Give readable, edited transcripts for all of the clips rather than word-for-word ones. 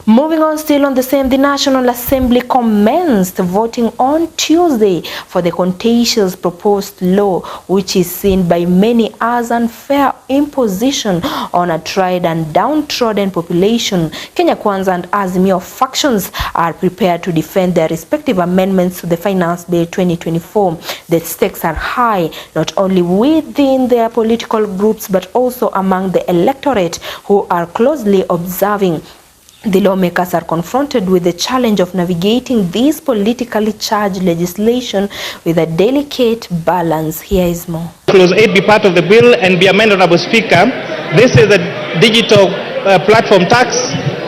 Moving on, still on the same, the National Assembly commenced voting on Tuesday for the contentious proposed law, which is seen by many as unfair imposition on a tried and downtrodden population. Kenya Kwanza and Azimio factions are prepared to defend their respective amendments to the Finance Bill 2024. The stakes are high, not only within their political groups, but also among the electorate who are closely observing. The lawmakers are confronted with the challenge of navigating this politically charged legislation with a delicate balance. Here is more. Clause 8 be part of the bill and be amended, Honorable Speaker. This is a digital platform tax.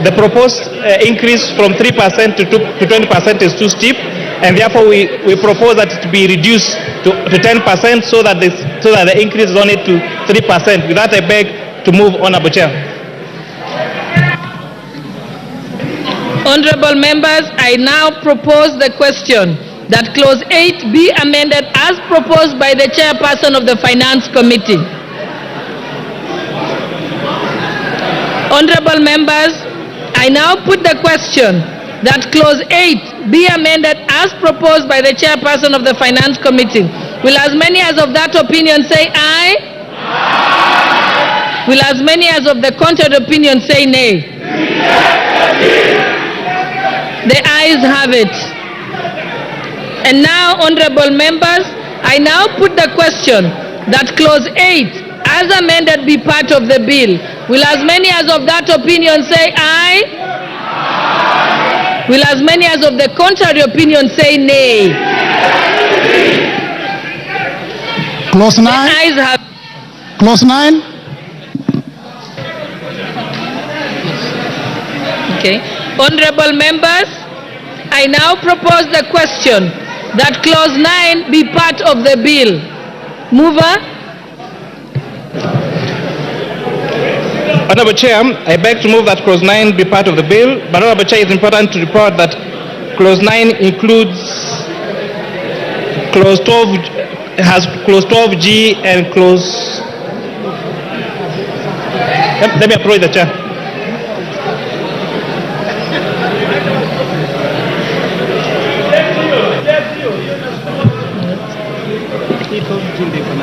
The proposed increase from 3% to 20% is too steep, and therefore we propose that it be reduced to 10% so that the increase is only to 3%. With that, I beg to move, Honorable Chair. Honorable members, I now propose the question that Clause 8 be amended as proposed by the chairperson of the Finance Committee. Honorable members, I now put the question that Clause 8 be amended as proposed by the chairperson of the Finance Committee. Will as many as of that opinion say aye? Aye. Will as many as of the contrary opinion say nay? The ayes have it. And now, honorable members, I now put the question that Clause 8 as amended be part of the bill. Will as many as of that opinion say aye? Aye. Will as many as of the contrary opinion say nay? Clause 9. The ayes have. Clause 9. Okay. Honorable members, I now propose the question that Clause 9 be part of the bill. Mover. Honorable Chair, I beg to move that Clause 9 be part of the bill, but Honorable Chair, it's important to report that Clause 9 includes Clause 12, has Clause 12G and Clause... Let me approach the Chair.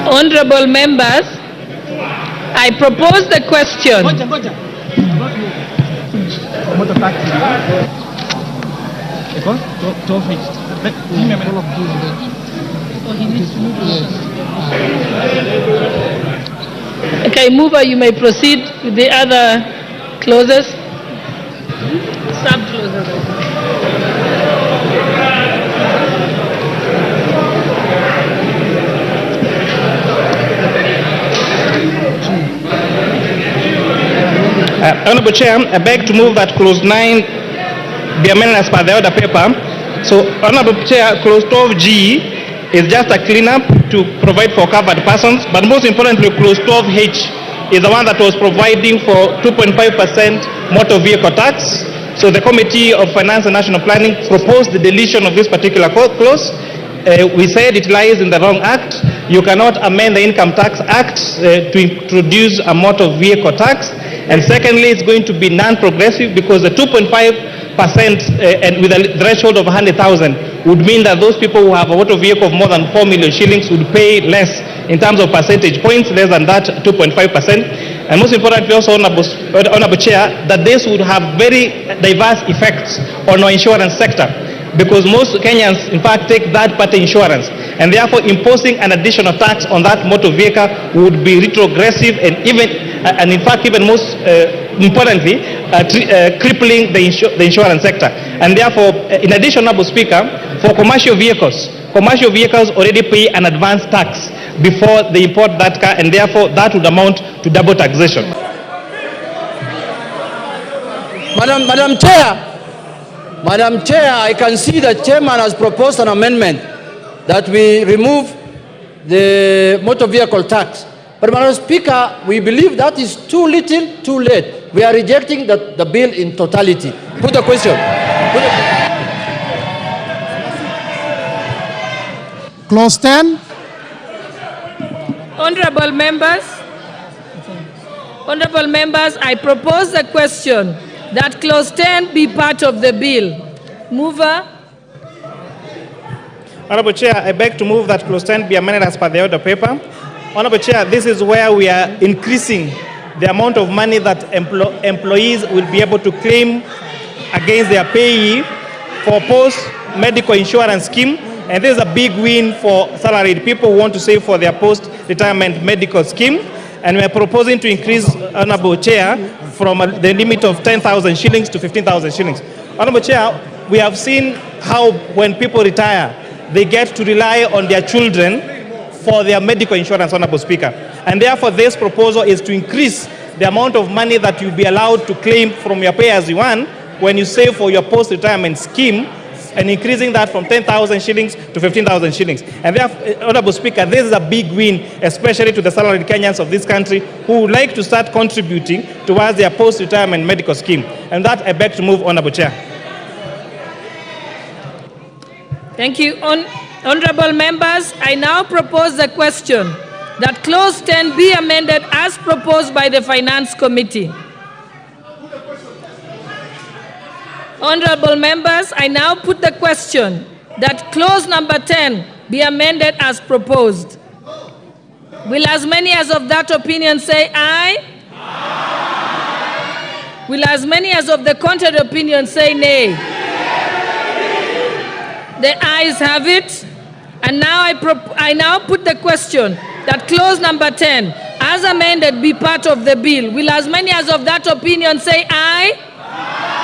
Honorable members, I propose the question. Okay, mover, you may proceed with the other clauses. Sub-clauses. Honorable Chair, I beg to move that Clause 9 be amended as per the order paper. So, Honorable Chair, Clause 12G is just a cleanup to provide for covered persons, but most importantly, Clause 12H is the one that was providing for 2.5% motor vehicle tax. So the Committee of Finance and National Planning proposed the deletion of this particular clause. We said it lies in the wrong act. You cannot amend the Income Tax Act to introduce a motor vehicle tax. And secondly, it's going to be non-progressive because the 2.5% and with a threshold of 100,000 would mean that those people who have a motor vehicle of more than 4 million shillings would pay less in terms of percentage points, less than that 2.5%. And most importantly also, Honorable Chair, that this would have very diverse effects on our insurance sector, because most Kenyans, in fact, take third-party insurance, and therefore imposing an additional tax on that motor vehicle would be retrogressive and in fact, even most importantly, crippling the insurance sector. And therefore, in addition, Honorable Speaker, for commercial vehicles already pay an advance tax before they import that car, and therefore that would amount to double taxation. Madam Chair, I can see the chairman has proposed an amendment that we remove the motor vehicle tax. But Madam Speaker, we believe that is too little, too late. We are rejecting the bill in totality. Put the question. Clause 10. Honorable members, I propose the question that clause 10 be part of the bill. Mover. Honorable Chair, I beg to move that clause 10 be amended as per the order paper. Honorable Chair, this is where we are increasing the amount of money that employees will be able to claim against their payee for post-medical insurance scheme. And this is a big win for salaried people who want to save for their post-retirement medical scheme. And we are proposing to increase, Honorable Chair, from the limit of 10,000 shillings to 15,000 shillings. Honorable Chair, we have seen how when people retire, they get to rely on their children for their medical insurance, Honorable Speaker. And therefore, this proposal is to increase the amount of money that you'll be allowed to claim from your pay-as-you-earn when you save for your post-retirement scheme, and increasing that from 10,000 shillings to 15,000 shillings. And therefore, Honorable Speaker, this is a big win, especially to the salaried Kenyans of this country who would like to start contributing towards their post-retirement medical scheme. And that I beg to move, Honorable Chair. Thank you. Honorable members, I now propose the question that clause 10 be amended as proposed by the Finance Committee. Honorable members, I now put the question that clause number 10 be amended as proposed. Will as many as of that opinion say aye? Aye. Will as many as of the contrary opinion say nay? The ayes have it. And now I now put the question that clause number 10 as amended be part of the bill. Will as many as of that opinion say aye? Aye.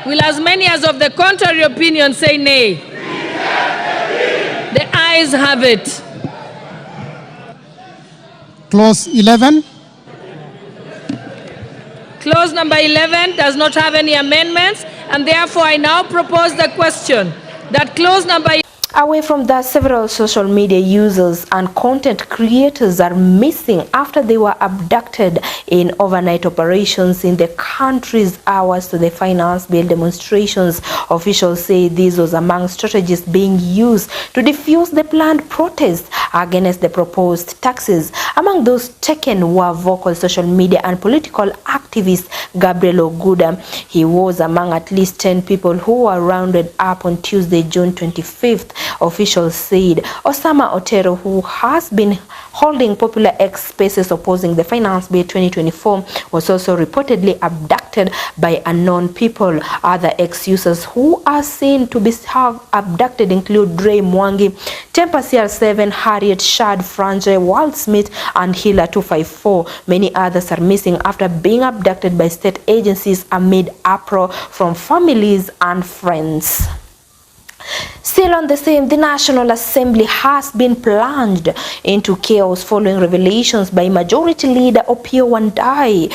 Will as many as of the contrary opinion say nay? The ayes have it. Clause 11. Clause number 11 does not have any amendments, and therefore I now propose the question that clause number... Away from that, several social media users and content creators are missing after they were abducted in overnight operations in the country's hours to the finance bill demonstrations. Officials say this was among strategies being used to defuse the planned protests against the proposed taxes. Among those taken were vocal social media and political activist Gabriel Oguda. He was among at least 10 people who were rounded up on Tuesday, June 25th. Officials said Osama Otero, who has been holding popular X spaces opposing the Finance Bill 2024, was also reportedly abducted by unknown people. Other X users who are seen to be abducted include Dre Mwangi, Tempa CR7, Harriet Shad, Franje, Walt Smith, and Hila 254. Many others are missing after being abducted by state agencies amid uproar from families and friends. Still on the same, the National Assembly has been plunged into chaos following revelations by Minority Leader Opiyo Wandayi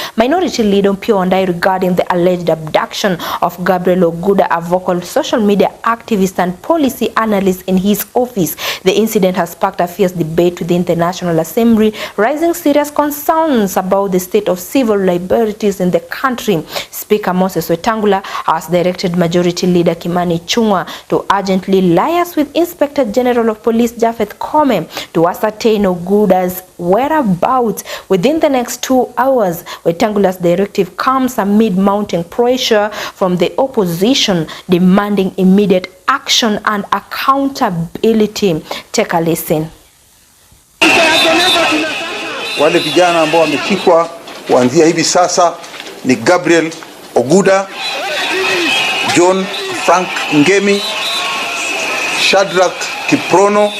regarding the alleged abduction of Gabriel Oguda, a vocal social media activist and policy analyst in his office. The incident has sparked a fierce debate within the National Assembly, raising serious concerns about the state of civil liberties in the country. Speaker Moses Wetangula has directed Majority Leader Kimani Ichung'wah to urgently liaise with Inspector General of Police Japheth Koome to ascertain Oguda's whereabouts within the next 2 hours. Wetangula's directive comes amid mounting pressure from the opposition demanding immediate action and accountability. Take a listen. Wale vijana ambao wameshikwa kuanzia hivi sasa ni Gabriel Oguda, John Frank Ngemi, Shadrack Kiprono,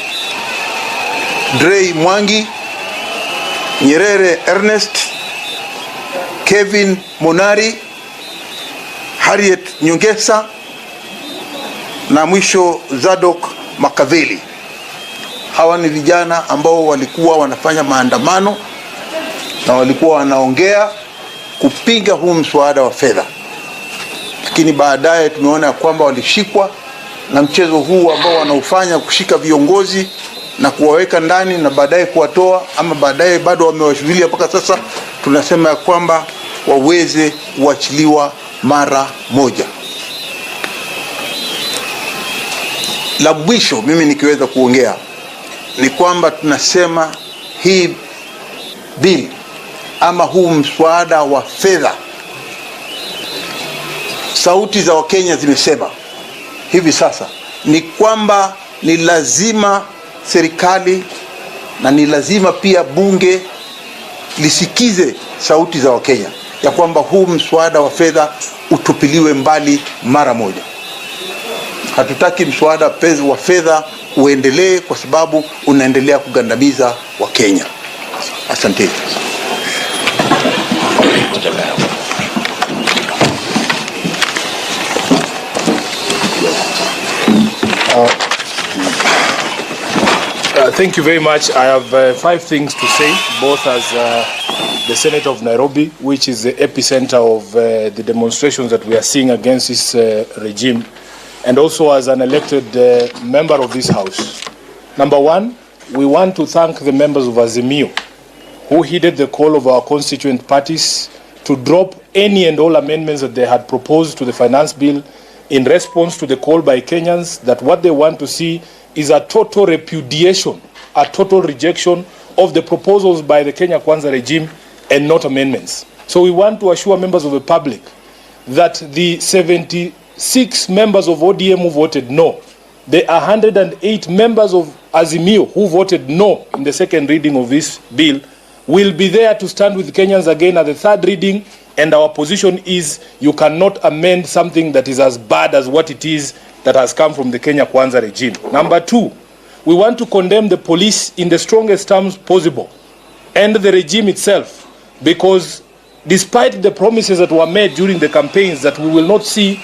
Dre Mwangi, Nyerere Ernest, Kevin Monari, Harriet Nyongesa na mwisho Zadok Makaveli. Hawa ni vijana ambao walikuwa wanafanya maandamano na walikuwa wanaongea kupinga huu mswada wa fedha. Lakini baadaye tumeona kwamba walishikwa na mchezo huu ambao wanaufanya kushika viongozi na kuwaweka ndani na baadaye kuwatoa, ama baadaye bado wamewashikilia mpaka sasa. Tunasema ya kwamba waweze kuachiliwa mara moja. La mwisho mimi nikiweza kuongea ni kwamba tunasema hii bill ama huu mswada wa fedha sauti za Wakenya zimesema hivi sasa ni kwamba ni lazima serikali na ni lazima pia bunge lisikize sauti za Wakenya ya kwamba huu mswada wa fedha utupiliwe mbali mara moja. Hatutaki mswada wa fedha uendelee kwa sababu unaendelea kugandamiza Wakenya. Asante. Thank you very much. I have 5 things to say, both as the Senate of Nairobi, which is the epicenter of the demonstrations that we are seeing against this regime, and also as an elected member of this House. Number 1, we want to thank the members of Azimio who heeded the call of our constituent parties to drop any and all amendments that they had proposed to the finance bill in response to the call by Kenyans that what they want to see is a total repudiation, a total rejection of the proposals by the Kenya Kwanza regime and not amendments. So we want to assure members of the public that the 76 members of ODM who voted no, the 108 members of Azimio who voted no in the second reading of this bill will be there to stand with Kenyans again at the third reading, and our position is you cannot amend something that is as bad as what it is that has come from the Kenya Kwanza regime. Number 2, we want to condemn the police in the strongest terms possible and the regime itself, because despite the promises that were made during the campaigns that we will not see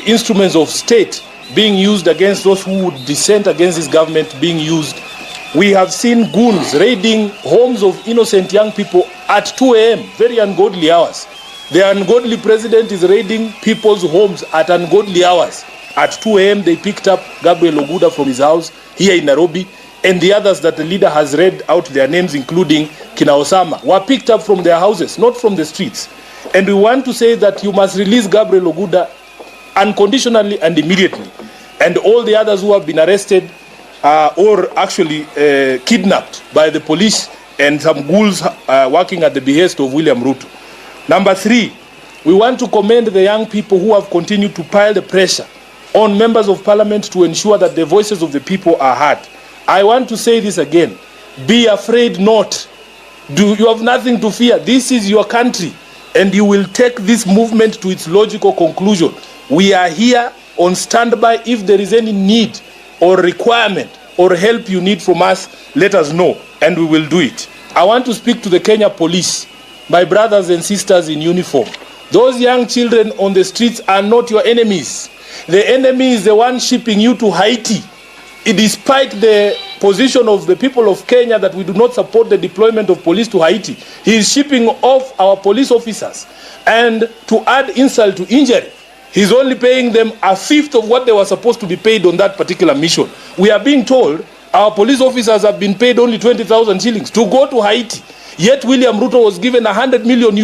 instruments of state being used against those who would dissent against this government being used, we have seen goons raiding homes of innocent young people at 2 a.m., very ungodly hours. The ungodly president is raiding people's homes at ungodly hours. At 2 a.m. they picked up Gabriel Oguda from his house here in Nairobi, and the others that the leader has read out their names, including Kina Osama, were picked up from their houses, not from the streets. And we want to say that you must release Gabriel Oguda unconditionally and immediately, and all the others who have been arrested or actually kidnapped by the police and some ghouls working at the behest of William Ruto. Number 3, we want to commend the young people who have continued to pile the pressure on members of parliament to ensure that the voices of the people are heard. I want to say this again. Be afraid not. You have nothing to fear. This is your country, and you will take this movement to its logical conclusion. We are here on standby. If there is any need or requirement or help you need from us, let us know, and we will do it. I want to speak to the Kenya police, my brothers and sisters in uniform. Those young children on the streets are not your enemies. The enemy is the one shipping you to Haiti. Despite the position of the people of Kenya that we do not support the deployment of police to Haiti, he is shipping off our police officers. And to add insult to injury, he's only paying them 1/5 of what they were supposed to be paid on that particular mission. We are being told our police officers have been paid only 20,000 shillings to go to Haiti. Yet William Ruto was given $100 million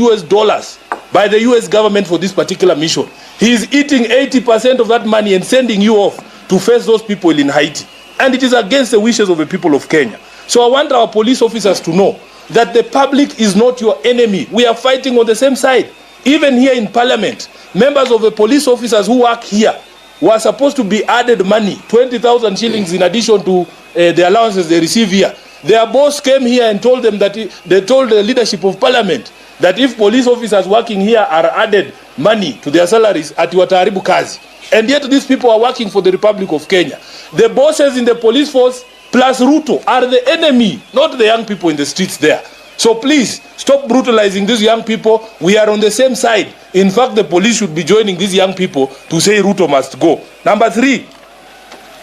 by the US government for this particular mission. He is eating 80% of that money and sending you off to face those people in Haiti. And it is against the wishes of the people of Kenya. So I want our police officers to know that the public is not your enemy. We are fighting on the same side. Even here in Parliament, members of the police officers who work here were supposed to be added money, 20,000 shillings in addition to the allowances they receive here. Their boss came here and told them that they told the leadership of Parliament that if police officers working here are added money to their salaries, ati wataharibu kazi. And yet these people are working for the Republic of Kenya. The bosses in the police force plus Ruto are the enemy, not the young people in the streets there. So please, stop brutalizing these young people. We are on the same side. In fact, the police should be joining these young people to say Ruto must go. Number 3,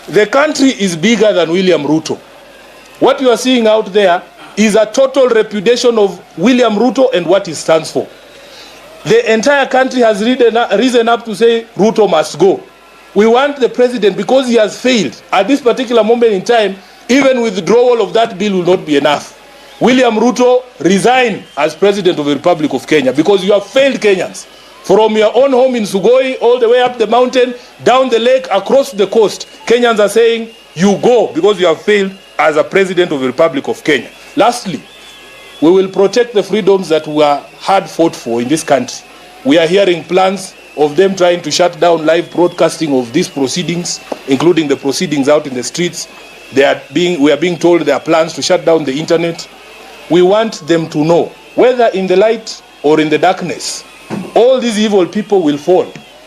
the country is bigger than William Ruto. What you are seeing out there is a total repudiation of William Ruto and what he stands for. The entire country has risen up to say Ruto must go. We want the president, because he has failed at this particular moment in time, even withdrawal of that bill will not be enough. William Ruto, resign as president of the Republic of Kenya, because you have failed Kenyans. From your own home in Sugoi, all the way up the mountain, down the lake, across the coast, Kenyans are saying you go because you have failed as a president of the Republic of Kenya. Lastly, we will protect the freedoms that were hard fought for in this country. We are hearing plans of them trying to shut down live broadcasting of these proceedings, including the proceedings out in the streets. We are being told there are plans to shut down the internet. We want them to know, whether in the light or in the darkness, all these evil people will fall.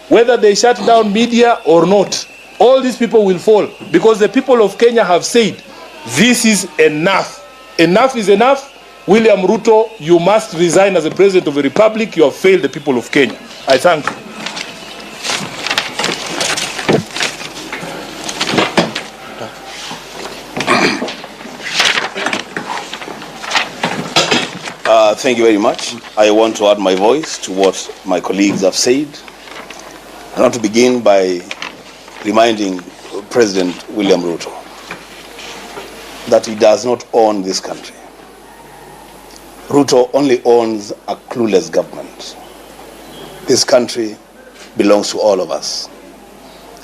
Whether they shut down media or not, all these people will fall, because the people of Kenya have said, this is enough. Enough is enough. William Ruto, you must resign as the President of the Republic. You have failed the people of Kenya. I thank you. Thank you very much. I want to add my voice to what my colleagues have said. I want to begin by reminding President William Ruto that he does not own this country. Ruto only owns a clueless government. This country belongs to all of us.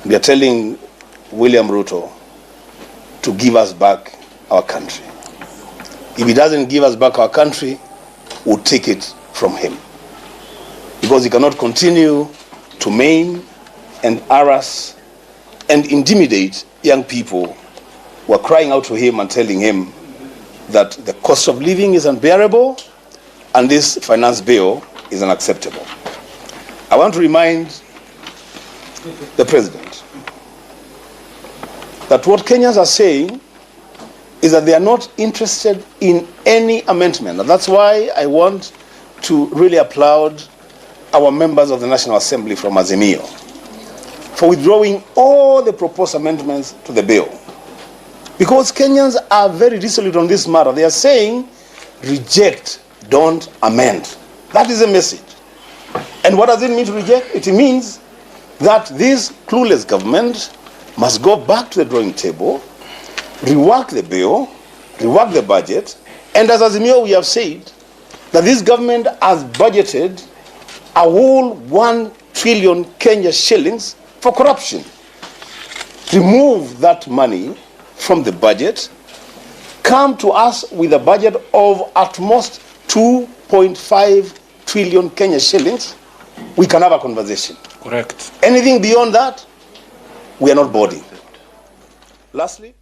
We are telling William Ruto to give us back our country. If he doesn't give us back our country, we'll take it from him. Because he cannot continue to maim and harass and intimidate young people who are crying out to him and telling him that the cost of living is unbearable and this finance bill is unacceptable. I want to remind the President that what Kenyans are saying is that they are not interested in any amendment. And that's why I want to really applaud our members of the National Assembly from Azimio for withdrawing all the proposed amendments to the bill. Because Kenyans are very resolute on this matter. They are saying, reject, don't amend. That is the message. And what does it mean to reject? It means that this clueless government must go back to the drawing table, rework the bill, rework the budget, and as Azimio we have said that this government has budgeted a whole 1 trillion Kenya shillings for corruption. Remove that money from the budget, come to us with a budget of at most 2.5 trillion Kenya shillings, we can have a conversation. Correct. Anything beyond that, we are not boarding. Lastly,